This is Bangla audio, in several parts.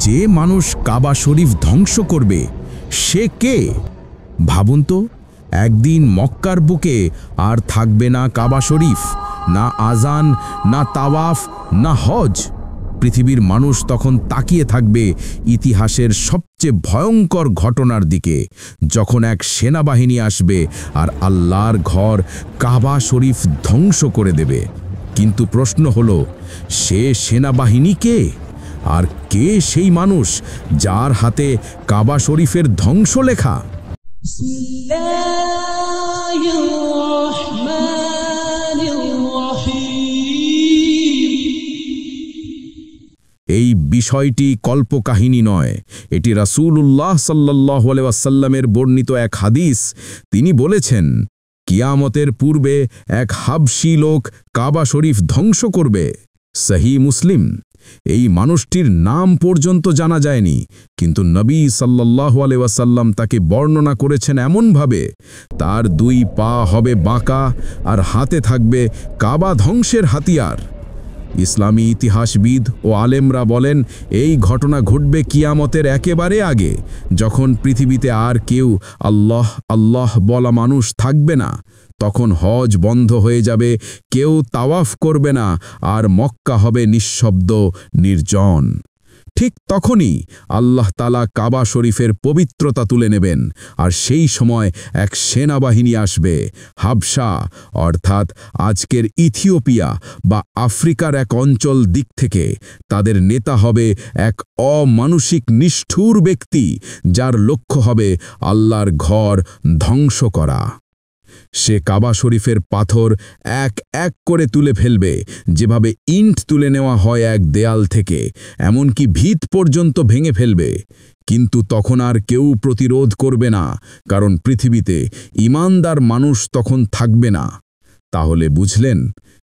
যে মানুষ কাবা শরীফ ধ্বংস করবে সে কে? ভাবুন তো, একদিন মক্কার বুকে আর থাকবে না কাবা শরীফ, না আজান, না তাওয়াফ, না হজ। পৃথিবীর মানুষ তখন তাকিয়ে থাকবে ইতিহাসের সবচেয়ে ভয়ঙ্কর ঘটনার দিকে, যখন এক সেনাবাহিনী আসবে আর আল্লাহর ঘর কাবা শরীফ ধ্বংস করে দেবে। কিন্তু প্রশ্ন হলো, সে সেনাবাহিনী কে? আর কে সেই মানুষ যার হাতে কাবা শরীফের ধ্বংস লেখা? এই বিষয়টি কল্পকাহিনী নয়, এটি রাসূলুল্লাহ সাল্লাল্লাহু আলাইহি ওয়াসাল্লামের বর্ণিত এক হাদিস। তিনি বলেছেন, কিয়ামতের পূর্বে এক হাবশী লোক কাবা শরীফ ধ্বংস করবে। সহিহ মুসলিম। এই মানুষটির নাম পর্যন্ত জানা যায়নি, কিন্তু নবী সাল্লাল্লাহু আলাইহি ওয়াসাল্লাম তাকে বর্ণনা করেছেন এমনভাবে, তার দুই পা হবে বাঁকা আর হাতে থাকবে কাবা ধ্বংসের হাতিয়ার। ইসলামী ইতিহাসবিদ ও আলেমরা বলেন, এই ঘটনা ঘটবে কিয়ামতের একেবারে আগে, যখন পৃথিবীতে আর কেউ আল্লাহ আল্লাহ বলা মানুষ থাকবে না। তখন হজ বন্ধ হয়ে যাবে, কেউ তাওয়াফ করবে না, আর মক্কা হবে নিঃশব্দ, নির্জন। ঠিক তখনই আল্লাহ তাআলা কাবা শরীফের পবিত্রতা তুলে নেবেন, আর সেই সময় এক সেনাবাহিনী আসবে। হাবশা অর্থাৎ আজকের ইথিওপিয়া বা আফ্রিকার এক অঞ্চল দিক থেকে। তাদের নেতা হবে এক অমানুষিক নিষ্ঠুর ব্যক্তি, যার লক্ষ্য হবে আল্লাহর ঘর ধ্বংস করা। সে কাবা শরীফের পাথর এক এক করে তুলে ফেলবে, যেভাবে ইট তুলে নেওয়া হয় এক দেয়াল থেকে, এমনকি ভিত পর্যন্ত ভেঙে ফেলবে। কিন্তু তখন আর কেউ প্রতিরোধ করবে না, কারণ পৃথিবীতে ঈমানদার মানুষ তখন থাকবে না। তাহলে বুঝলেন,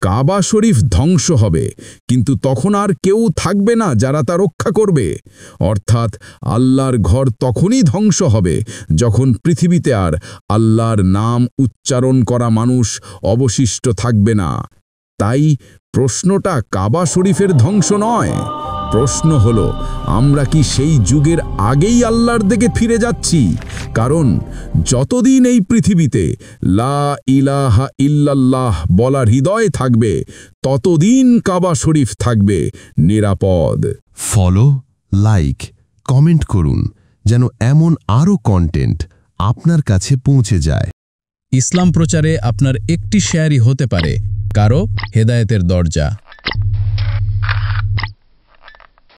কাবা শরীফ ধ্বংস হবে, কিন্তু তখন আর কেউ থাকবে না যারা তা রক্ষা করবে। অর্থাৎ আল্লাহর ঘর তখনই ধ্বংস হবে যখন পৃথিবীতে আর আল্লাহর নাম উচ্চারণ করা মানুষ অবশিষ্ট থাকবে না। তাই প্রশ্নটা কাবা শরীফের ধ্বংস নয়, প্রশ্ন হলো, আমরা কি সেই যুগের আগেই আল্লাহর দিকে ফিরে যাচ্ছি? কারণ যতদিন এই পৃথিবীতে লা ইলাহা ইল্লাল্লাহ বলার হৃদয় থাকবে, ততদিন কাবা শরীফ থাকবে নিরাপদ। ফলো, লাইক, কমেন্ট করুন, যেন এমন আরও কন্টেন্ট আপনার কাছে পৌঁছে যায়। ইসলাম প্রচারে আপনার একটি শেয়ারই হতে পারে কারো হেদায়েতের দরজা।